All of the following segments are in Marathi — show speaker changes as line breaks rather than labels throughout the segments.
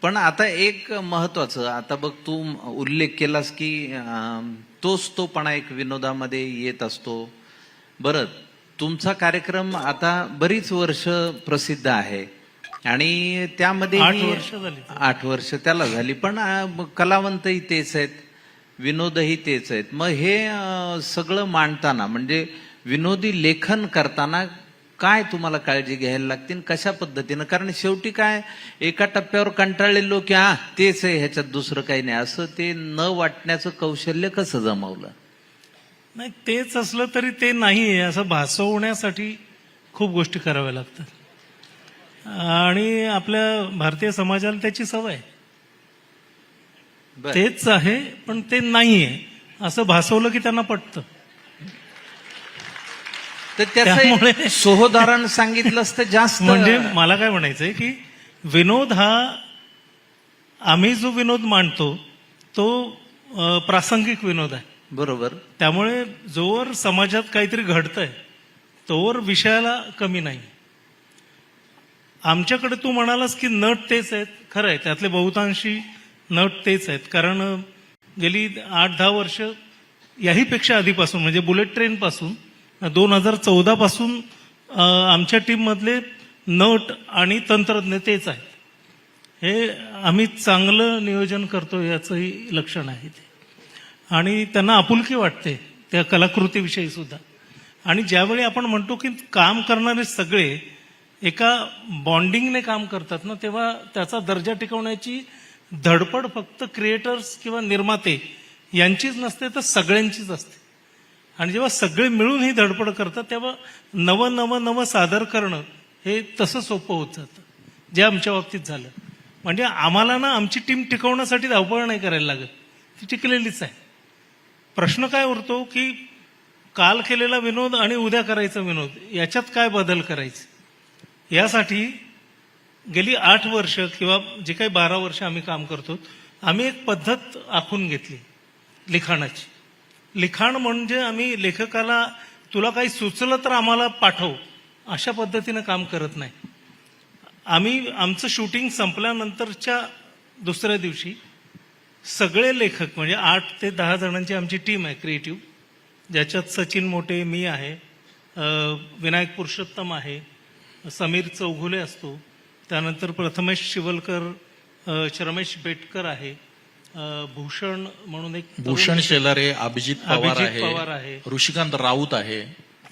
पण आता एक महत्वाचं, आता बघ तू उल्लेख केलास की तोपणा एक विनोदामध्ये येत असतो. बरं, तुमचा कार्यक्रम आता बरीच वर्ष प्रसिद्ध आहे आणि त्यामध्ये
8 वर्ष झाली.
8 वर्ष त्याला झाली, पण कलावंतही तेच आहेत, विनोदही तेच आहेत. मग हे सगळं मांडताना म्हणजे विनोदी लेखन करताना काय तुम्हाला काळजी घ्यायला लागते, कशा पद्धतीनं? कारण शेवटी काय, एका टप्प्यावर कंटाळलेलो की तेच आहे, ह्याच्यात दुसरं काही नाही, असं ते न वाटण्याचं कौशल्य कसं जमवलं?
नाही, तेच असलं तरी ते नाहीये असं भासवण्यासाठी खूप गोष्टी कराव्या लागतात आणि आपल्या भारतीय समाजाला त्याची सवय आहे. तेच आहे पण ते नाहीये असं भासवलं की त्यांना पटतं.
तर त्यामुळे सोहोदाहरण सांगितलं असतं जास्त.
म्हणजे मला काय म्हणायचंय की विनोद हा, आम्ही जो विनोद मांडतो तो प्रासंगिक विनोद आहे.
बरोबर.
त्यामुळे जोवर समाजात काहीतरी घडतंय तोवर विषयाला कमी नाही. आमच्याकडे तू म्हणालास की नट तेच आहेत, खरं आहे, त्यातले बहुतांशी नट तेच आहेत. कारण गेली 8-10 वर्ष याहीपेक्षा आधीपासून म्हणजे बुलेट ट्रेन पासून 2014 पासून आमच्या टीम मधले नट आणि तंत्रज्ञ तेच आहेत. हे आम्ही चांगलं नियोजन करतो याचंही लक्षण आहे ते. आणि त्यांना आपुलकी वाटते त्या कलाकृतीविषयी सुद्धा. आणि ज्यावेळी आपण म्हणतो की काम करणारे सगळे एका बॉन्डिंगने काम करतात ना, तेव्हा त्याचा दर्जा टिकवण्याची धडपड फक्त क्रिएटर्स किंवा निर्माते यांचीच नसते, तर सगळ्यांचीच असते. आणि जेव्हा सगळे मिळून ही धडपड करतात तेव्हा नवं सादर करणं हे तसं सोपं होत जातं, जे आमच्या बाबतीत झालं. म्हणजे आम्हाला ना आमची टीम टिकवण्यासाठी धावपळ नाही करायला लागत, ती टिकलेलीच आहे. प्रश्न काय उरतो की काल केलेला विनोद आणि उद्या करायचा विनोद याच्यात काय बदल करायचे. यासाठी गेली 8 वर्ष किंवा जे काही 12 वर्ष आम्ही काम करतो, आम्ही एक पद्धत आखून घेतली लिखाणाची. लिखाण म्हणजे आम्ही लेखकाला तुला काही सुचलं तर आम्हाला पाठव अशा पद्धतीनं काम करत नाही. आम्ही आमचं शूटिंग संपल्यानंतरच्या दुसऱ्या दिवशी सगळे लेखक म्हणजे 8 ते 10 जणांची आमची टीम आहे क्रिएटिव्ह, ज्याच्यात सचिन मोटे, मी आहे, विनायक पुरुषोत्तम आहे, समीर चौघुले असतो, त्यानंतर प्रथमेश शिवलकर, रमेश बेटकर आहे, भूषण म्हणून एक
भूषण शेलारे, अभिजित पवार आहे, ऋषिकांत राऊत आहे.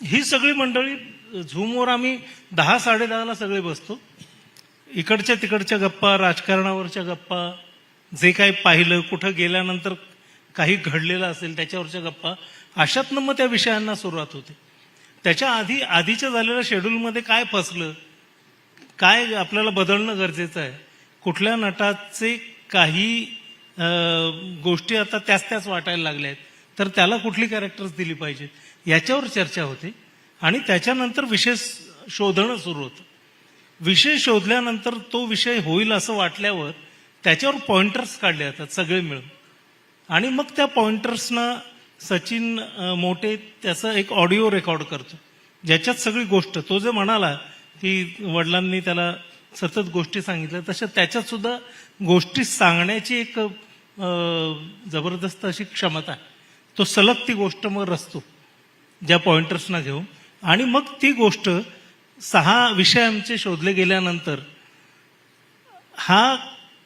ही सगळी मंडळी झूमवर आम्ही 10-10:30 सगळे बसतो. इकडच्या तिकडच्या गप्पा, राजकारणावरच्या गप्पा, जे काही पाहिलं, कुठं गेल्यानंतर काही घडलेलं असेल त्याच्यावरच्या गप्पा, अशातनं मग त्या विषयांना सुरुवात होते. त्याच्या आधीच्या झालेल्या शेड्यूलमध्ये काय फसलं, काय आपल्याला बदलणं गरजेचं आहे, कुठल्या नटाचे काही गोष्टी आता त्याच वाटायला लागल्या आहेत, तर त्याला कुठली कॅरेक्टर्स दिली पाहिजेत, याच्यावर चर्चा होते. आणि त्याच्यानंतर विषय शोधणं सुरू होतं. विषय शोधल्यानंतर तो विषय होईल असं वाटल्यावर त्याच्यावर पॉइंटर्स काढले जातात सगळे मिळून. आणि मग त्या पॉइंटर्सना सचिन मोटे त्याचं एक ऑडिओ रेकॉर्ड करतो, ज्याच्यात सगळी गोष्ट, तो जे म्हणाला की वडिलांनी त्याला सतत गोष्टी सांगितल्या, तशा त्याच्यात सुद्धा गोष्टी सांगण्याची एक जबरदस्त अशी क्षमता आहे. तो सलग ती गोष्ट मग रचतो ज्या पॉइंटर्सना घेऊन. आणि मग ती गोष्ट 6 विषय आमचे शोधले गेल्यानंतर हा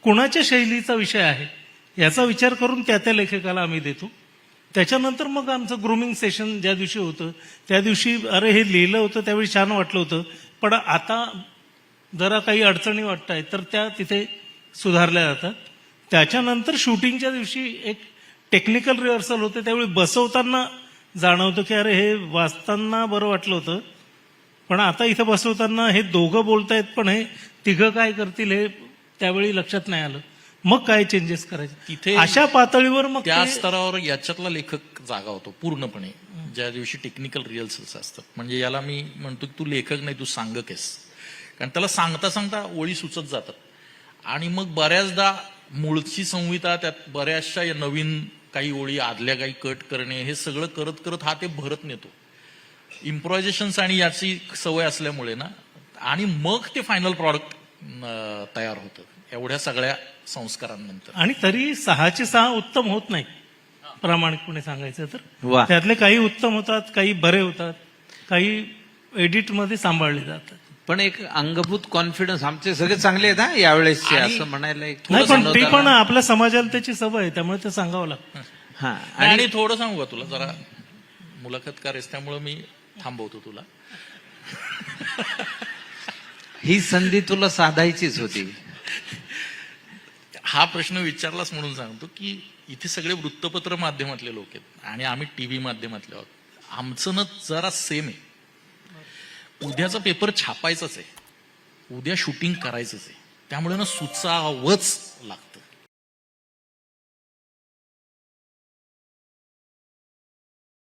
कुणाच्या शैलीचा विषय आहे याचा विचार करून त्या लेखकाला आम्ही देतो. त्याच्यानंतर मग आमचं ग्रूमिंग सेशन ज्या दिवशी होतं त्या दिवशी, अरे हे लिहिलं होतं त्यावेळी छान वाटलं होतं, पण आता जरा काही अडचणी वाटत आहेत, तर त्या तिथे सुधारल्या जातात. त्याच्यानंतर शूटिंगच्या दिवशी एक टेक्निकल रिहर्सल होते, त्यावेळी बसवताना जाणवतं की अरे हे वाचताना बरं वाटलं होतं, पण आता इथं बसवताना हे दोघं बोलतायत पण हे तिघं काय करतील हे त्यावेळी लक्षात नाही आलं. मग काय चेंजेस करायचे
तिथे
अशा पातळीवर मग
त्या स्तरावर याच्यातला लेखक जागा होतो पूर्णपणे, ज्या दिवशी टेक्निकल रिहर्सल्स असतात. म्हणजे याला मी म्हणतो की तू लेखक नाही, तू सांगक आहेस. कारण त्याला सांगता सांगता ओळी सुचत जातात. आणि मग बऱ्याचदा मूळची संहिता, त्यात बऱ्याचशा नवीन काही ओळी, आदल्या काही कट करणे, हे सगळं करत करत हा ते भरत नेतो. इम्प्रोव्हायझेशन्स आणि याची सवय असल्यामुळे ना, आणि मग ते फायनल प्रॉडक्ट तयार होतं. एवढ्या सगळ्या संस्कारांनंतर.
आणि तरी 6चे 6 उत्तम होत नाही प्रामाणिकपणे सांगायचं तर.
वा.
त्यातले काही उत्तम होतात, काही बरे होतात, काही एडिट मध्ये सांभाळले जातात.
पण एक अंगभूत कॉन्फिडन्स आमचे सगळे चांगले आहेत हा यावेळेसचे,
आणि
असं म्हणायला एक
नाही
थोडंसं
पण ते
नव्हतं.
पण आपल्या समाजाला त्याची सवय आहे, त्यामुळे ते सांगावं लागतं.
हा
आणि थोडं सांगू का तुला, जरा मुलाखतकार आहेस त्यामुळे मी थांबवतो तुला.
ही संधी तुला साधायचीच होती.
हा प्रश्न विचारलाच म्हणून सांगतो की इथे सगळे वृत्तपत्र माध्यमातले लोक आहेत आणि आम्ही टीव्ही माध्यमातले आहोत. आमचं ना जरा सेम आहे. उद्याचा पेपर छापायचाच आहे, उद्या शूटिंग करायचंच आहे, त्यामुळे ना सुचावंच लागतं.